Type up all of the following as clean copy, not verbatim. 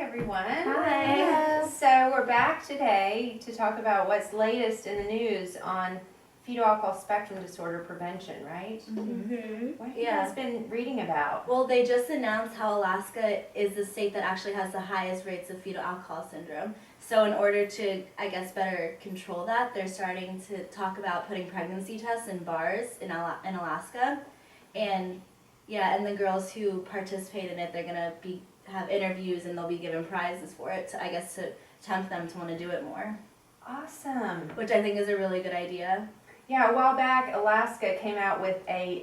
everyone. Hi. So we're back today to talk about what's latest in the news on fetal alcohol spectrum disorder prevention, right? Mm-hmm. What have you Yeah. guys been reading about? Well, they just announced how Alaska is the state that actually has the highest rates of fetal alcohol syndrome. So in order to, I guess, better control that, they're starting to talk about putting pregnancy tests in bars in Alaska. And yeah, and the girls who participate in it, they're gonna have interviews and they'll be given prizes for it to, I guess, to tempt them to want to do it more. Awesome. Which I think is a really good idea. Yeah, a while back, Alaska came out with a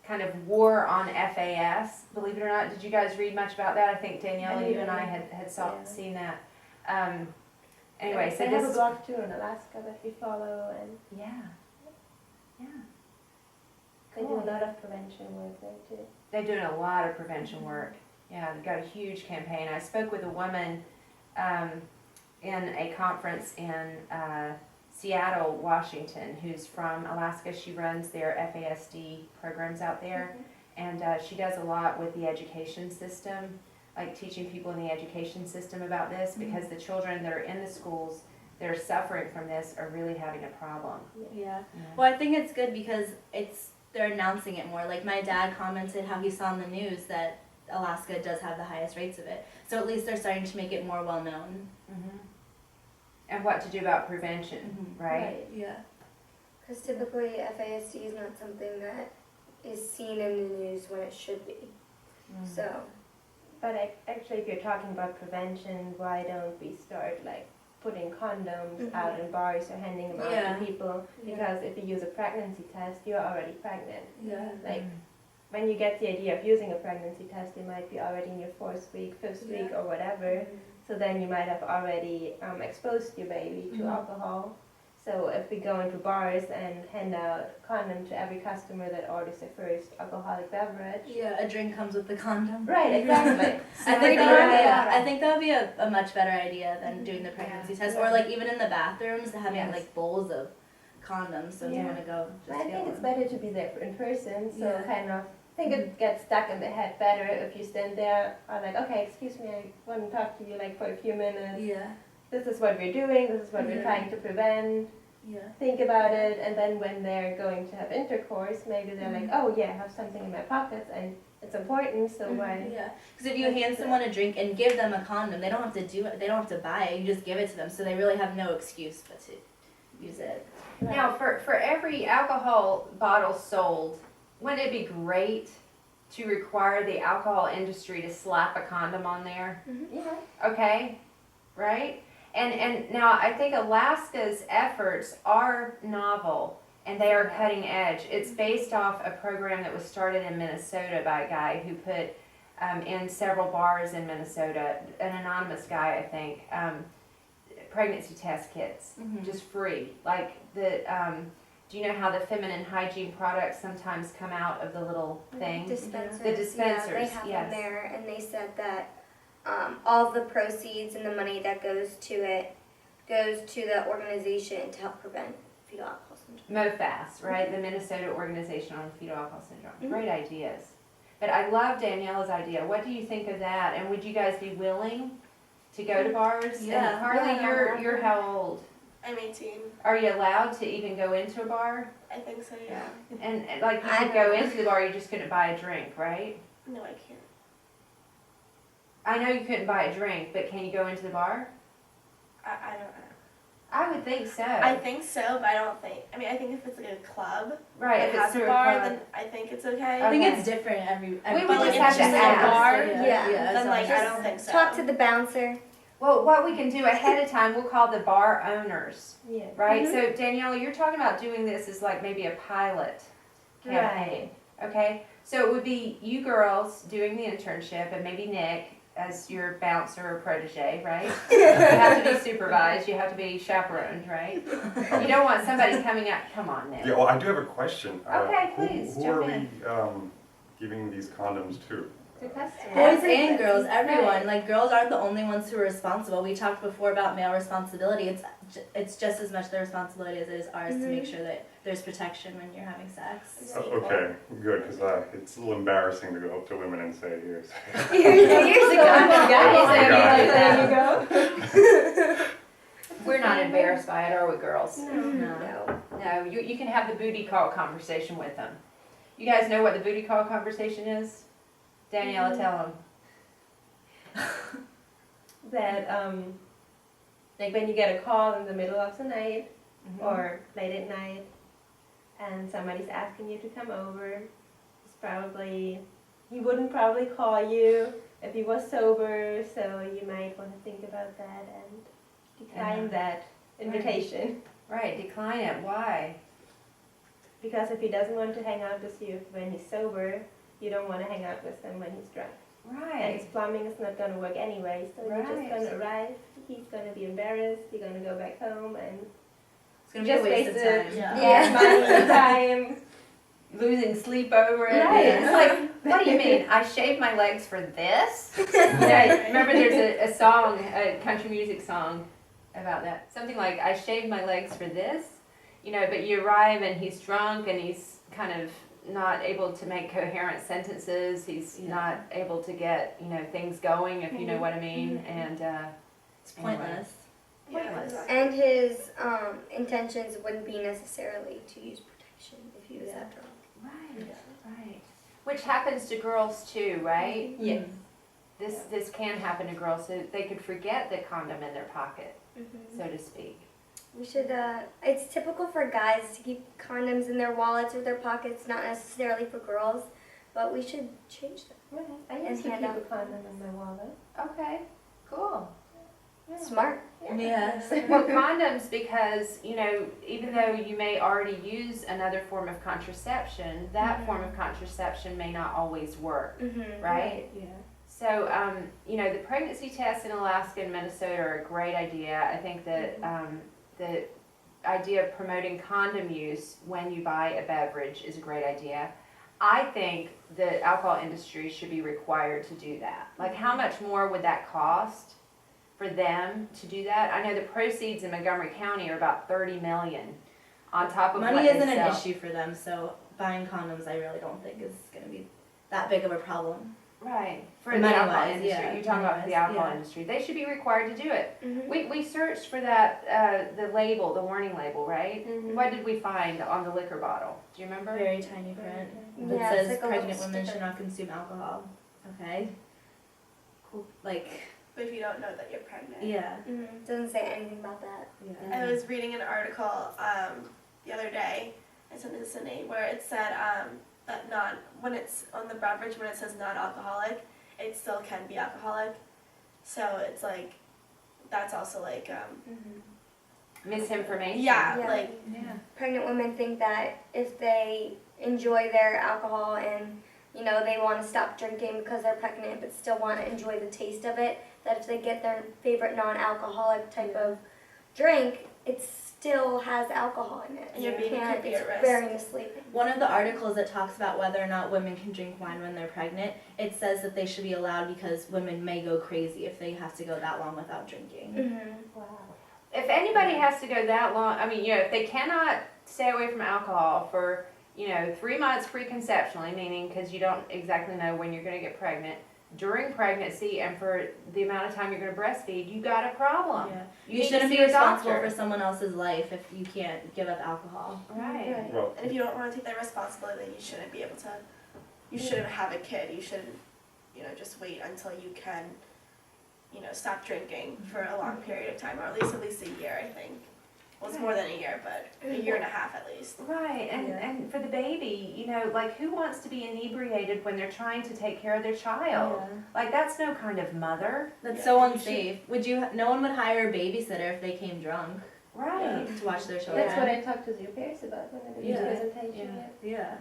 kind of war on FAS. Believe it or not, did you guys read much about that? I think Danielle, you and I had seen that. Anyway, so they have a this. blog too in Alaska that we follow, and Yeah. Yeah. they do a lot of prevention work there too. They're doing a lot of prevention work. Yeah, they've got a huge campaign. I spoke with a woman in a conference in Seattle, Washington, who's from Alaska. She runs their FASD programs out there, and she does a lot with the education system, like teaching people in the education system about this, because the children that are in the schools that are suffering from this are really having a problem. Yeah. you know? Well, I think it's good because they're announcing it more. Like my dad commented how he saw in the news that Alaska does have the highest rates of it. So at least they're starting to make it more well known. Mm-hmm. And what to do about prevention, right? Yeah. Because typically FASD is not something that is seen in the news when it should be. So, But actually, if you're talking about prevention, why don't we start like putting condoms out in bars or handing them out to people? Because if you use a pregnancy test, you're already pregnant. Yeah. Like when you get the idea of using a pregnancy test, you might be already in your 4th week, 5th week, or whatever. So then you might have already exposed your baby to alcohol. So if we go into bars and hand out condom to every customer that orders their first alcoholic beverage. Yeah, a drink comes with the condom. Right, exactly. I think that would be a much better idea than doing the pregnancy test. Or like even in the bathrooms, having like bowls of condoms. So if you want to go, just I get think it's one. better to be there in person, so Yeah. kind of I think it gets stuck in the head better if you stand there or like, okay, excuse me, I want to talk to you like for a few minutes. Yeah. This is what we're doing, this is what we're trying to prevent. Yeah. Think about it, and then when they're going to have intercourse, maybe they're like, oh yeah, I have something in my pockets and it's important, so why? Yeah, because if you hand someone a drink and give them a condom, they don't have to do it. They don't have to buy it. You just give it to them, so they really have no excuse but to use it. Now, for every alcohol bottle sold, wouldn't it be great to require the alcohol industry to slap a condom on there? Yeah. Okay, right? And now I think Alaska's efforts are novel and they are cutting edge. It's based off a program that was started in Minnesota by a guy who put in several bars in Minnesota, an anonymous guy, I think, pregnancy test kits, just free. Like do you know how the feminine hygiene products sometimes come out of the little thing? dispensers. The dispensers, Yeah, they have yes. them there, and they said that all the proceeds and the money that goes to it goes to the organization to help prevent fetal alcohol syndrome. MOFAS, right? The Minnesota Organization on Fetal Alcohol Syndrome. Great ideas. But I love Daniela's idea. What do you think of that? And would you guys be willing to go to bars? Yeah. And Carly, Yeah. you're how old? I'm 18. Are you allowed to even go into a bar? I think so, yeah. And like you I could go know. into the bar, you just couldn't buy a drink, right? No, I can't. I know you couldn't buy a drink, but can you go into the bar? I don't know. I would think so. I think so, but I don't think. I mean, I think if it's like a club right, that if it's has a through bar, club. then I think it's okay. I think Okay. it's different every. would but just like, have it's to just like ask. a bar. Yeah. Then, like, I so don't think so. Talk to the bouncer. Well, what we can do ahead of time, we'll call the bar owners. Yeah. Right, so Danielle, you're talking about doing this as like maybe a pilot campaign, okay? So it would be you girls doing the internship and maybe Nick as your bouncer or protege, right? You have to be supervised, you have to be chaperoned, right? You don't want somebody coming out, come on Nick. Yeah, well, I do have a question. Okay, please, Who jump are in. we giving these condoms to? To customers. Boys and girls, everyone. Right. Like girls aren't the only ones who are responsible. We talked before about male responsibility. It's just as much their responsibility as it is ours to make sure that there's protection when you're having sex. Okay, good, because it's a little embarrassing to go up to women and say, here's. Years ago. Guys, There you go. We're not embarrassed by it, are we, girls? No. No, you can have the booty call conversation with them. You guys know what the booty call conversation is? Daniela, tell them. That like when you get a call in the middle of the night Mm-hmm. or late at night, and somebody's asking you to come over, it's probably he wouldn't probably call you if he was sober, so you might want to think about that and decline that invitation. Right, decline it. Why? Because if he doesn't want to hang out with you when he's sober, you don't want to hang out with him when he's drunk. And his Right. plumbing is not going to work anyway, so you're just Right. going to arrive, he's going to be embarrassed, you're going to go back home, and It's gonna be a Just waste of wasted. time. Yeah. money, time. Losing sleep over it. Right. It's like, what do you mean? I shaved my legs for this? Yeah, remember there's a song, a country music song about that. Something like, I shaved my legs for this. You know, but you arrive and he's drunk and he's kind of not able to make coherent sentences. He's not able to get, things going, if you know what I mean. And, It's pointless. pointless. And his intentions wouldn't be necessarily to use protection if he was that drunk. Right, right. Which happens to girls too, right? Yes. This can happen to girls, so they could forget the condom in their pocket, so to speak. We should, it's typical for guys to keep condoms in their wallets or their pockets, not necessarily for girls, but we should change that. I used to keep a condom in my wallet. Okay, cool. Smart. Yes. Well, condoms, because, even though you may already use another form of contraception, that form of contraception may not always work, Mm-hmm. right? Yeah. So, the pregnancy tests in Alaska and Minnesota are a great idea. I think that the idea of promoting condom use when you buy a beverage is a great idea. I think the alcohol industry should be required to do that. Like, how much more would that cost for them to do that? I know the proceeds in Montgomery County are about $30 million on top of Money what they isn't an sell. issue for them, so buying condoms I really don't think is gonna be that big of a problem. Right, for the Money-wise, alcohol industry. yeah, You're talking about the money-wise, alcohol yeah. industry. They should be required to do it. Mm-hmm. We searched for that, the label, the warning label, right? Mhm. What did we find on the liquor bottle? Do you remember? Very tiny print. Yeah, It it's says like a pregnant little women sticker. should not consume alcohol. Okay. Cool. Like, But if you don't know that you're pregnant. yeah. Mm-hmm. Doesn't say anything about that. Yeah. I was reading an article the other day, I sent it to Sydney, where it said that when it's on the beverage, when it says non-alcoholic, it still can be alcoholic. So it's like, that's also like, Misinformation. yeah, Yeah. like, Yeah. Pregnant women think that if they enjoy their alcohol and they want to stop drinking because they're pregnant but still want to enjoy the taste of it, that if they get their favorite non-alcoholic type of drink, it still has alcohol in it. And your You baby can't- could be it's at risk. very misleading. One of the articles that talks about whether or not women can drink wine when they're pregnant, it says that they should be allowed because women may go crazy if they have to go that long without drinking. Mm-hmm. Wow. If anybody has to go that long, I mean, if they cannot stay away from alcohol for, 3 months preconceptionally, meaning because you don't exactly know when you're going to get pregnant, during pregnancy and for the amount of time you're going to breastfeed, you got a problem. Yeah. You You need to shouldn't see be a responsible doctor. for someone else's life if you can't give up alcohol. Right. Well, and if you don't want to take that responsibility, then you shouldn't be able to, you shouldn't have a kid. You shouldn't, just wait until you can, stop drinking for a long period of time, or at least a year, I think. Well, it's more than a year, but a year and a half at least. Right, and for the baby, like who wants to be inebriated when they're trying to take care of their child? Like that's no kind of mother. That's Yeah. so unsafe. No one would hire a babysitter if they came drunk Right, to watch their children. That's what I talked to your parents about when I did Yeah. the presentation. Yeah.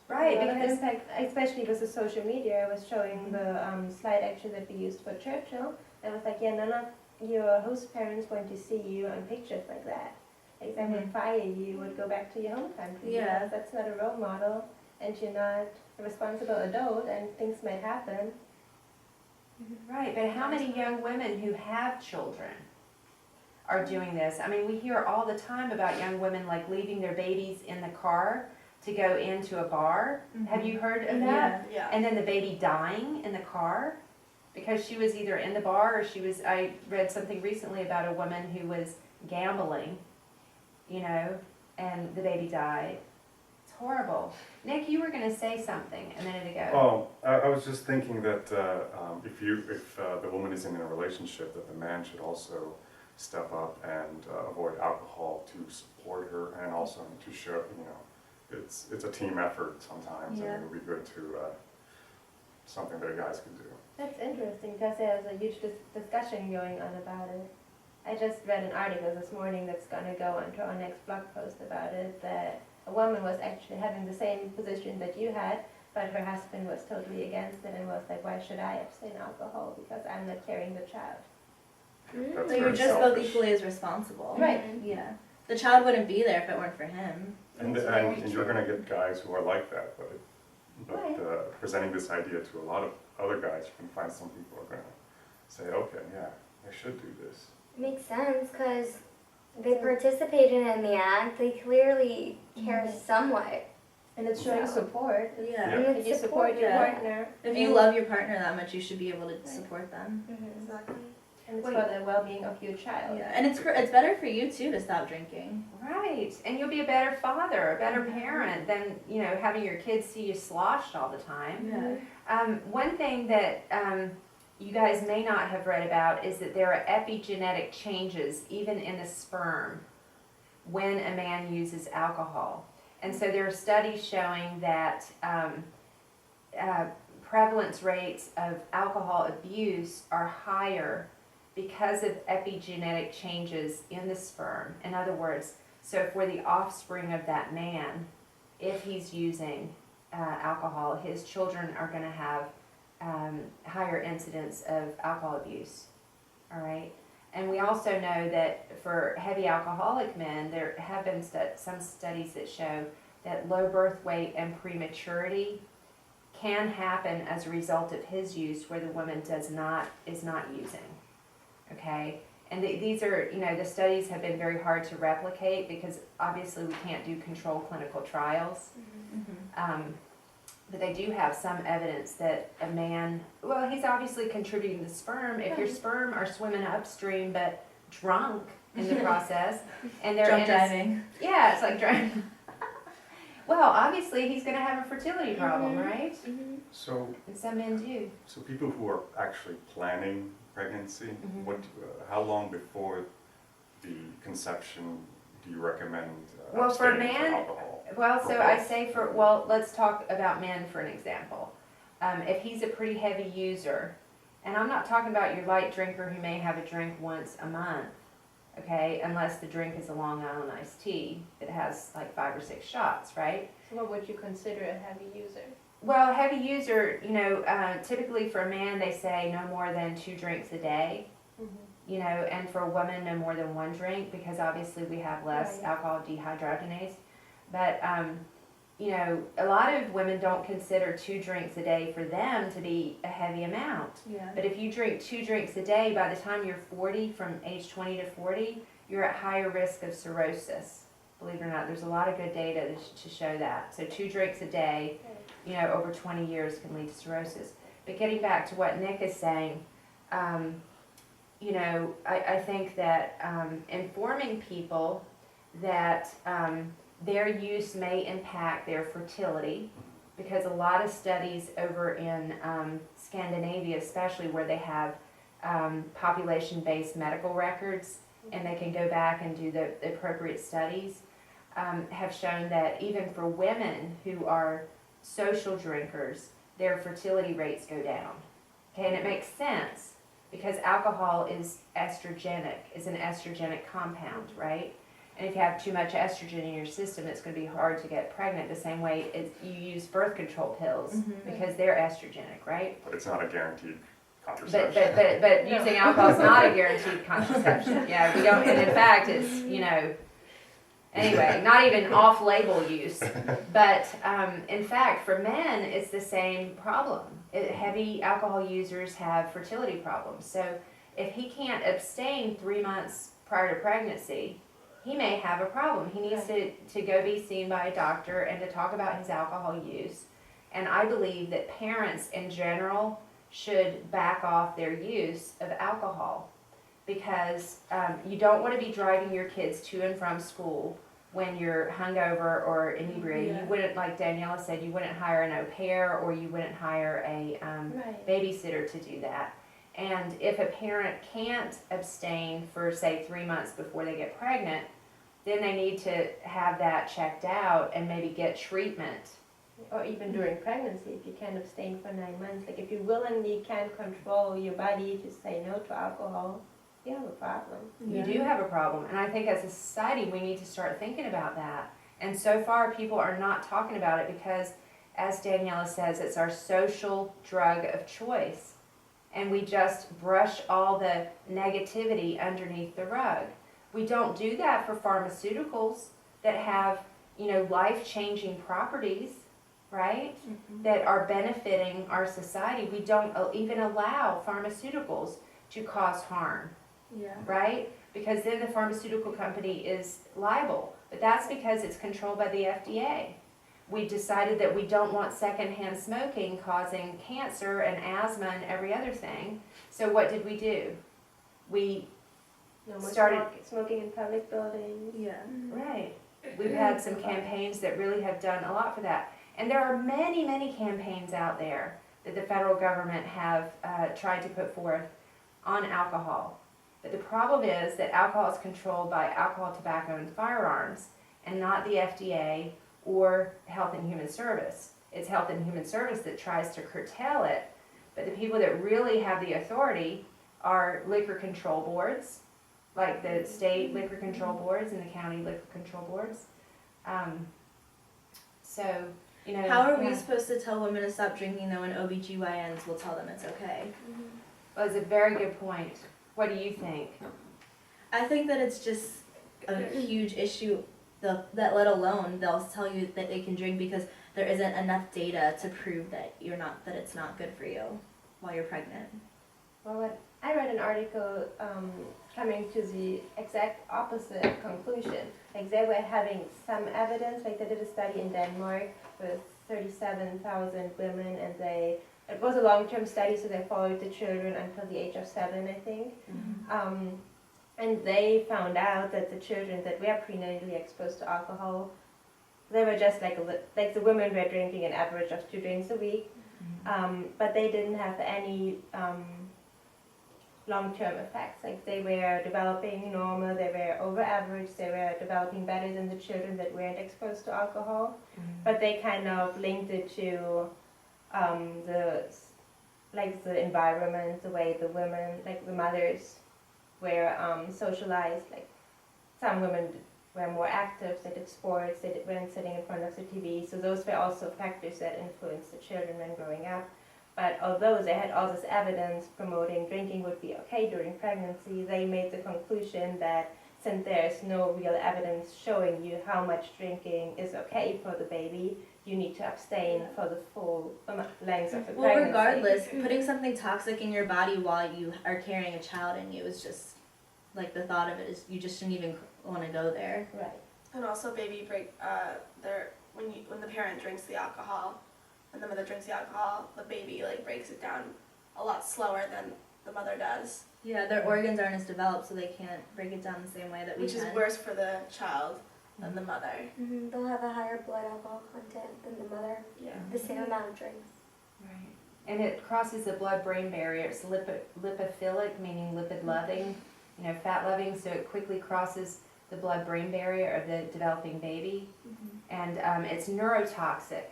right, A lot of because impact, especially with the social media. I was showing the slide actually that we used for Churchill. I was like, none of your host parents want to see you on pictures like that. Like that would fire you. You would go back to your home country. Yeah. Because that's not a role model, and you're not a responsible adult, and things might happen. right, but how many young women who have children are doing this. I mean, we hear all the time about young women like leaving their babies in the car to go into a bar. Have you heard of that? Yeah. And then the baby dying in the car because she was either in the bar or I read something recently about a woman who was gambling, you know, and the baby died. It's horrible. Nick, you were going to say something a minute ago. Oh, I was just thinking that if the woman is in a relationship, that the man should also step up and avoid alcohol to support her, and also to show, you know, it's a team effort sometimes, Yeah. and it would be good to something that guys can do. That's interesting because there's a huge discussion going on about it. I just read an article this morning that's going to go onto our next blog post about it, that a woman was actually having the same position that you had, but her husband was totally against it and was like, why should I abstain alcohol because I'm not carrying the child? That's So you're very just both selfish. equally as responsible. Right. Yeah. The child wouldn't be there if it weren't for him. And you're going to get guys who are like that, but presenting this idea to a lot of other guys, you can find some people who are going to say, okay, yeah, I should do this. Makes sense because they participated in the act. They clearly care somewhat. And it's showing So- support. Yeah. And If it's you support your yeah. partner, If you love your partner that much, you should be able to support them. Mhm. Exactly. and it's Wait. for the well-being of your child. Yeah, and it's better for you too to stop drinking. Right, and you'll be a better father, a better parent than, you know, having your kids see you sloshed all the time. Yeah. One thing that you guys may not have read about is that there are epigenetic changes even in the sperm when a man uses alcohol. And so there are studies showing that prevalence rates of alcohol abuse are higher because of epigenetic changes in the sperm. In other words, so if we're the offspring of that man, if he's using alcohol, his children are going to have higher incidence of alcohol abuse. All right. And we also know that for heavy alcoholic men, there have been some studies that show that low birth weight and prematurity can happen as a result of his use where the woman is not using. Okay. And these are, you know, the studies have been very hard to replicate because obviously we can't do controlled clinical trials. But they do have some evidence that a man, well, he's obviously contributing the sperm. If your sperm are swimming upstream but drunk in the process, and they're Drunk in a, driving. yeah, it's like driving. Well, obviously he's going to have a fertility problem, Mhm. right? Mhm. So, And some men do. so people who are actually planning pregnancy, Mhm. how long before the conception do you recommend Well, for a abstaining man- from alcohol? Well, so I say let's talk about men for an example. If he's a pretty heavy user, and I'm not talking about your light drinker who may have a drink once a month, okay, unless the drink is a Long Island iced tea that has like 5 or 6 shots, right? So what would you consider a heavy user? Well, a heavy user, you know, typically for a man they say no more than 2 drinks a day, you know, and for a woman no more than 1 drink because obviously we have less Right. alcohol dehydrogenase. But, you know, a lot of women don't consider 2 drinks a day for them to be a heavy amount. Yeah. But if you drink 2 drinks a day, by the time you're 40, from age 20 to 40, you're at higher risk of cirrhosis. Believe it or not, there's a lot of good data to show that. So 2 drinks a day, you know, over 20 years can lead to cirrhosis. But getting back to what Nick is saying, you know, I think that informing people that their use may impact their fertility, because a lot of studies over in Scandinavia, especially where they have population-based medical records, and they can go back and do the appropriate studies, have shown that even for women who are social drinkers, their fertility rates go down. Okay, and it makes sense because alcohol is estrogenic, is an estrogenic compound, right? And if you have too much estrogen in your system, it's going to be hard to get pregnant the same way as you use birth control pills because they're estrogenic, right? But it's not a guaranteed But contraception. but using alcohol is not a guaranteed contraception. Yeah, we don't, and in fact, it's, you know, anyway, not even off-label use. But in fact, for men, it's the same problem. Heavy alcohol users have fertility problems. So if he can't abstain 3 months prior to pregnancy, he may have a problem. He needs to go be seen by a doctor and to talk about his alcohol use. And I believe that parents in general should back off their use of alcohol, because you don't want to be driving your kids to and from school when you're hungover or inebriated. Yeah. You wouldn't, like Daniela said, you wouldn't hire an au pair, or you wouldn't hire a Right. babysitter to do that. And if a parent can't abstain for, say, 3 months before they get pregnant, then they need to have that checked out and maybe get treatment. Or even during pregnancy, if you can't abstain for 9 months, like if you willingly can't control your body to say no to alcohol, you have a problem. You do have a problem, and I think as a society we need to start thinking about that. And so far people are not talking about it because, as Daniela says, it's our social drug of choice. And we just brush all the negativity underneath the rug. We don't do that for pharmaceuticals that have, life-changing properties, right? That are benefiting our society. We don't even allow pharmaceuticals to cause harm, Yeah. right? Because then the pharmaceutical company is liable. But that's because it's controlled by the FDA. We decided that we don't want secondhand smoking causing cancer and asthma and every other thing. So what did we do? We, No more Started- smoking in public buildings. Yeah. right, we've had some campaigns that really have done a lot for that. And there are many, many campaigns out there that the federal government have tried to put forth on alcohol. But the problem is that alcohol is controlled by Alcohol, Tobacco, and Firearms, and not the FDA or Health and Human Service. It's Health and Human Service that tries to curtail it, but the people that really have the authority are liquor control boards, like the state liquor control boards and the county liquor control boards. How are we yeah. supposed to tell women to stop drinking though when OBGYNs will tell them it's okay? Well, it's a very good point. What do you think? I think that it's just a huge issue that let alone they'll tell you that they can drink because there isn't enough data to prove that that it's not good for you while you're pregnant. Well, I read an article coming to the exact opposite conclusion. Like they were having some evidence, like they did a study in Denmark with 37,000 women, and it was a long-term study, so they followed the children until the age of 7, I think. And they found out that the children that were prenatally exposed to alcohol, they were just like the women were drinking an average of 2 drinks a week, but they didn't have any long-term effects. Like they were developing normal, they were over average, they were developing better than the children that weren't exposed to alcohol. But they kind of linked it to the environment, the way the women, like the mothers, were socialized. Like some women were more active, they did sports, they weren't sitting in front of the TV. So those were also factors that influenced the children when growing up. But although they had all this evidence promoting drinking would be okay during pregnancy, they made the conclusion that since there's no real evidence showing you how much drinking is okay for the baby, you need to abstain for the full length of the Well, pregnancy. regardless, putting something toxic in your body while you are carrying a child in you is just like the thought of it is you just shouldn't even want to go there. Right. And also baby when the parent drinks the alcohol, when the mother drinks the alcohol, the baby breaks it down a lot slower than the mother does. Yeah, their organs aren't as developed, so they can't break it down the same way that we Which is can. worse for the child than the mother. They'll have a higher blood alcohol content than the mother, Yeah. the same amount of drinks. Right. And it crosses the blood-brain barrier. It's lipophilic, meaning lipid-loving, fat-loving, so it quickly crosses the blood-brain barrier of the developing baby. And it's neurotoxic,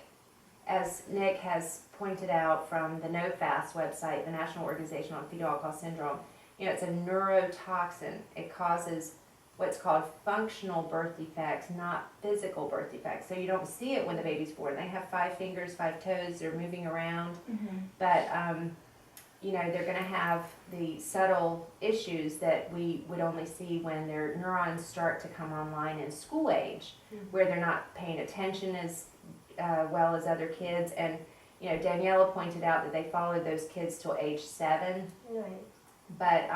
as Nick has pointed out from the NoFast website, the National Organization on Fetal Alcohol Syndrome. It's a neurotoxin. It causes what's called functional birth defects, not physical birth defects. So you don't see it when the baby's born. They have 5 fingers, 5 toes, they're moving around. But, they're going to have the subtle issues that we would only see when their neurons start to come online in school age, where they're not paying attention as well as other kids. And, Daniela pointed out that they followed those kids till age 7. Right. But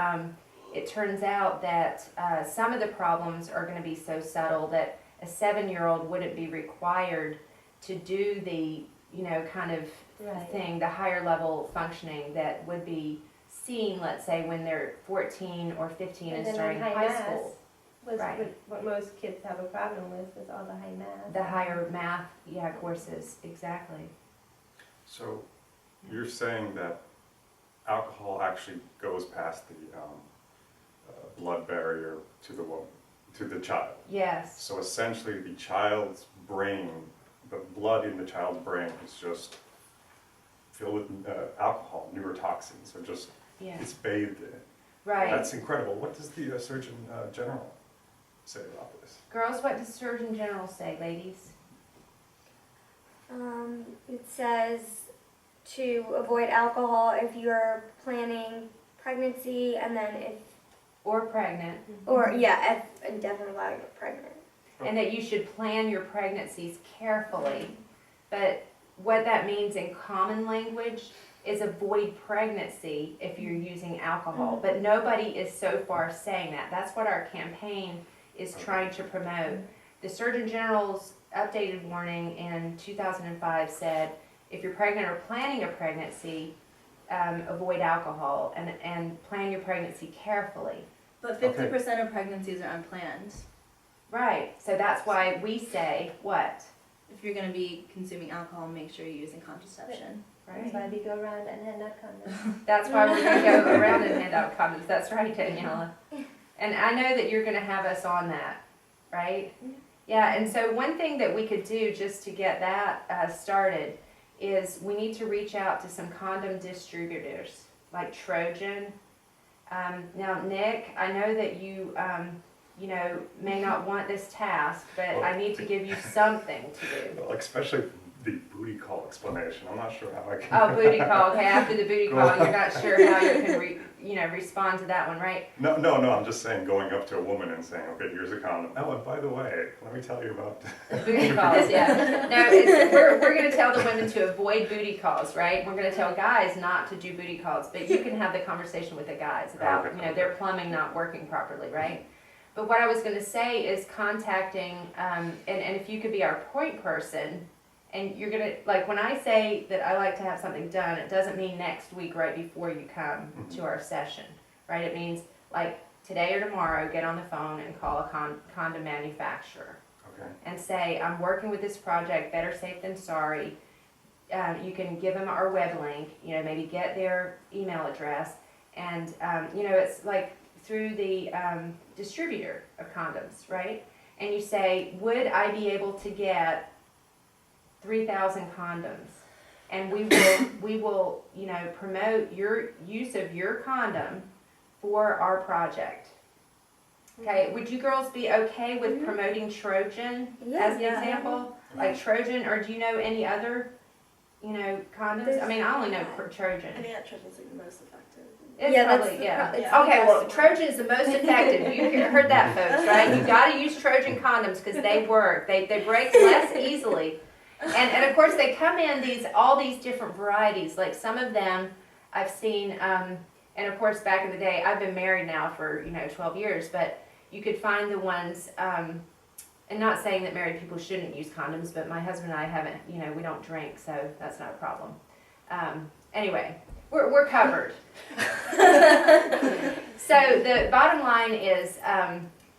it turns out that some of the problems are going to be so subtle that a 7-year-old wouldn't be required to do the, kind of Right. thing, the higher level functioning that would be seen, let's say, when they're 14 or 15 and, And then starting high high math school. was Right. what most kids have a problem with all the high math. The higher math, courses, exactly. So you're saying that alcohol actually goes past the blood barrier to the woman, to the child. Yes, So essentially, the child's brain, the blood in the child's brain is just filled with alcohol, neurotoxins, or just yeah, it's bathed in it. right. That's incredible. What does the Surgeon General say about this? Girls, what does Surgeon General say, ladies? It says to avoid alcohol if you're planning pregnancy, and then if, Or pregnant, or yeah, if indefinitely while you're pregnant. and that you should plan your pregnancies carefully. But what that means in common language is avoid pregnancy if you're using alcohol. But nobody is so far saying that. That's what our campaign is trying to promote. The Surgeon General's updated warning in 2005 said, if you're pregnant or planning a pregnancy, avoid alcohol and plan your pregnancy carefully. But 50% of pregnancies are unplanned. Right, so that's why we say, what? If you're going to be consuming alcohol, make sure you're using contraception. That's why we go around and hand out condoms. That's why we're gonna go around and hand out condoms, that's right, Daniela. And I know that you're gonna have us on that, right? Yeah, and so one thing that we could do just to get that started is we need to reach out to some condom distributors, like Trojan. Now, Nick, I know that you may not want this task, but I need to give you something to do. Well, especially the booty call explanation. I'm not sure how I can. Oh, booty call, okay, after the booty call, you're not sure how you can respond to that one, right? No, I'm just saying going up to a woman and saying, okay, here's a condom. Oh, and by the way, let me tell you about. Booty calls, yeah. No, we're going to tell the women to avoid booty calls, right? We're going to tell guys not to do booty calls, but you can have the conversation with the guys about, Okay. their plumbing not working properly, right? But what I was going to say is contacting, and if you could be our point person, and you're going to, like when I say that I like to have something done, it doesn't mean next week right before you come to our session, right? It means like today or tomorrow, get on the phone and call a condom manufacturer. Okay. And say, I'm working with this project, better safe than sorry. You can give them our web link, maybe get their email address. And, it's like through the distributor of condoms, right? And you say, would I be able to get 3,000 condoms? And we will, promote your use of your condom for our project. Okay, would you girls be okay with promoting Trojan as an Yeah. example? Like Trojan, or do you know any other, condoms? I mean, I only know I Trojan. think that Trojan's like the most effective. It's Yeah, that's probably, the yeah. pro- it's the Okay, well, best. Trojan is the most effective. You heard that, folks, right? You gotta use Trojan condoms because they work. They break less easily. And of course, they come in all these different varieties. Like some of them I've seen, and of course, back in the day, I've been married now for, 12 years, but you could find the ones, and not saying that married people shouldn't use condoms, but my husband and I haven't, we don't drink, so that's not a problem. Anyway, we're covered. So the bottom line is,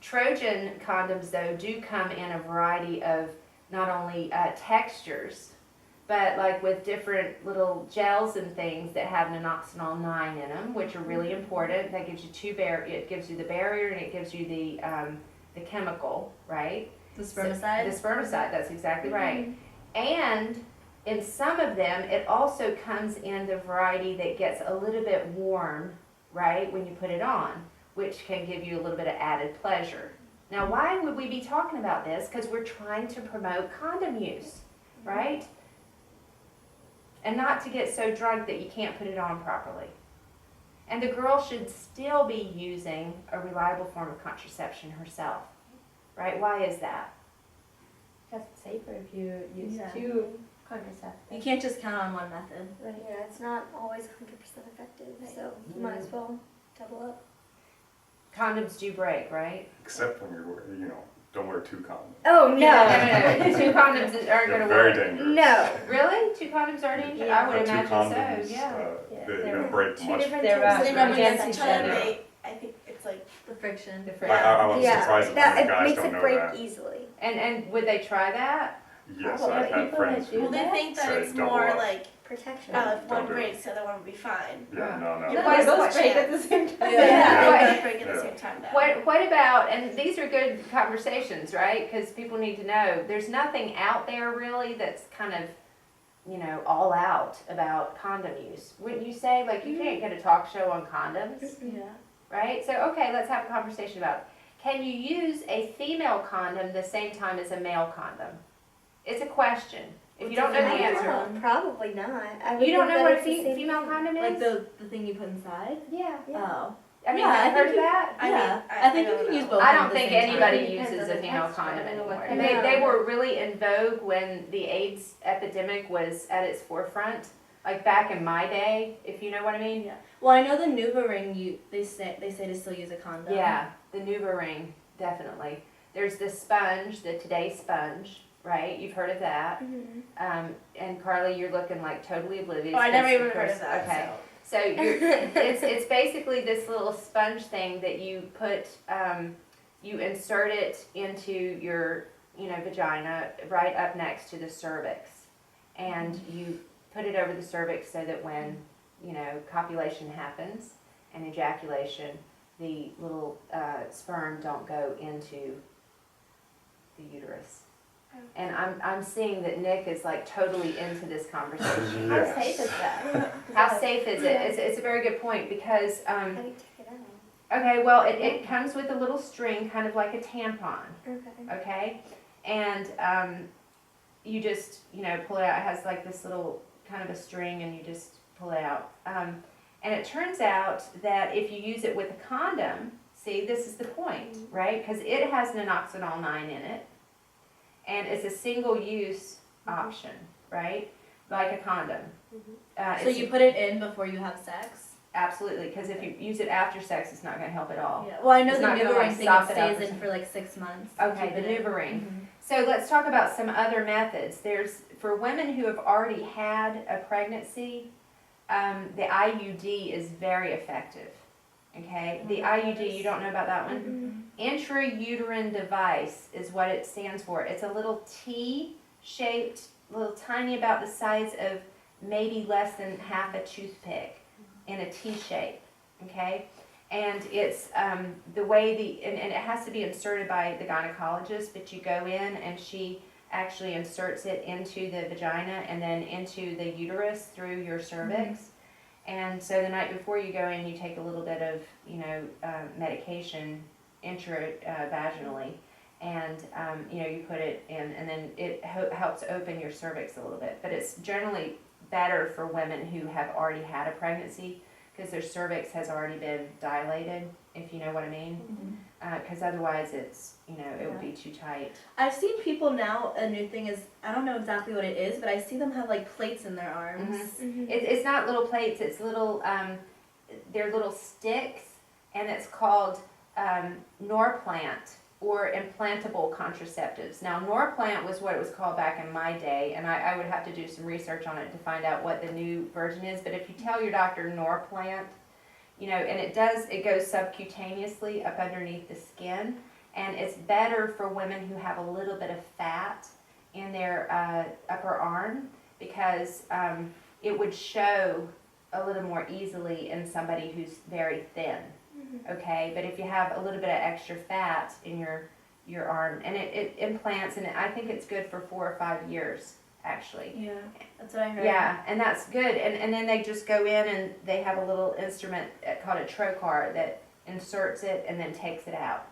Trojan condoms, though, do come in a variety of not only textures, but like with different little gels and things that have nonoxynol 9 in them, which are really important. That gives you it gives you the barrier and it gives you the chemical, right? The spermicide? The spermicide, that's exactly right. And in some of them, it also comes in the variety that gets a little bit warm, right, when you put it on, which can give you a little bit of added pleasure. Now, why would we be talking about this? Because we're trying to promote condom use, right? And not to get so drunk that you can't put it on properly. And the girl should still be using a reliable form of contraception herself, right? Why is that? Because it's safer if you use Yeah. 2 contraceptives. You can't just count on one method. Yeah, it's not always 100% effective, so you might as well double up. Condoms do break, right? Except when you're, don't wear 2 condoms. Oh no. No. 2 condoms aren't They're gonna very work. dangerous. No. Really? 2 condoms are dangerous? Yeah. I would Two imagine condoms, so, yeah. Yeah, you're they're gonna break two much. different They're types they of rub against against each each other. other. I think it's like The friction. The I, friction. I was Yeah, surprised that that you it guys makes don't it know break that. easily. And would they try that? Yes, Probably. I've had People friends that do who, well, they think that Say it's double more up. like Protection. if one Don't do it. breaks, the other one will be fine. yeah, no, no. Yeah. No, they both What- break at the same time. Yeah, What- they both break at the Yeah. same time. Though. What about, and these are good conversations, right? Because people need to know, there's nothing out there really that's kind of, all out about condom use. Wouldn't you say? Like, you can't get a talk show on condoms, Yeah. right? So, okay, let's have a conversation about, can you use a female condom the same time as a male condom? It's a question. If you don't know the I don't answer, know. Probably not. I would you don't think know that what a it's the same female thing. condom is? Like the thing you put inside? Yeah. Oh. I mean, Yeah, I have you heard of think you- that? I mean, Yeah. I I think you don't can use know. both. I at don't the think same time. anybody It depends uses on a the female texture. I condom don't know what anymore. kind They, of- they were really in vogue when the AIDS epidemic was at its forefront, like back in my day, if you know what I mean. Well, I know the NuvaRing. They say to still use a condom. Yeah, the NuvaRing, definitely. There's the sponge, the Today sponge, right? You've heard of that. Mhm. And Carly, you're looking like totally oblivious. Oh, I never 'cause, even of heard course- of that. Okay. So it's basically this little sponge thing that you put, you insert it into your, vagina right up next to the cervix. And you put it over the cervix so that when, copulation happens and ejaculation, the little sperm don't go into the uterus. And I'm seeing that Nick is like totally into this conversation. How Yes. safe is that? How safe is it? It's a very good point because, How do you take it out? okay, well, it comes with a little string, kind of like a tampon, Okay. okay? And you just, pull it out. It has like this little kind of a string and you just pull it out. And it turns out that if you use it with a condom, see, this is the point, right? Because it has Nonoxynol 9 in it. And it's a single-use option, right? Like a condom. So you put it in before you have sex. Absolutely, because if you use it after sex, it's not going to help at all. Yeah. Well, I know It's the not gonna, NuvaRing like, thing stop it it up stays or in for like 6 months. Okay, Keep the it in. NuvaRing. Mhm. So let's talk about some other methods. There's, for women who have already had a pregnancy, the IUD is very effective. Okay, the IUD, you don't know about that one? Intrauterine device is what it stands for. It's a little T-shaped, little tiny, about the size of maybe less than half a toothpick in a T shape, okay? And it's the way and it has to be inserted by the gynecologist, but you go in and she actually inserts it into the vagina and then into the uterus through your cervix. And so the night before you go in, you take a little bit of, medication intravaginally, and you put it in, and then it helps open your cervix a little bit. But it's generally better for women who have already had a pregnancy because their cervix has already been dilated, if you know what I mean. Because otherwise, it's it would be too tight. I've seen people now. A new thing is I don't know exactly what it is, but I see them have like plates in their arms. It's not little plates. It's little. They're little sticks, and it's called Norplant or implantable contraceptives. Now, Norplant was what it was called back in my day, and I would have to do some research on it to find out what the new version is. But if you tell your doctor Norplant, and it goes subcutaneously up underneath the skin, and it's better for women who have a little bit of fat in their upper arm because it would show a little more easily in somebody who's very thin. Okay, but if you have a little bit of extra fat in your arm, and it implants, and I think it's good for 4 or 5 years actually. Yeah, that's what I heard. Yeah, and that's good. And then they just go in and they have a little instrument called a trocar that inserts it and then takes it out.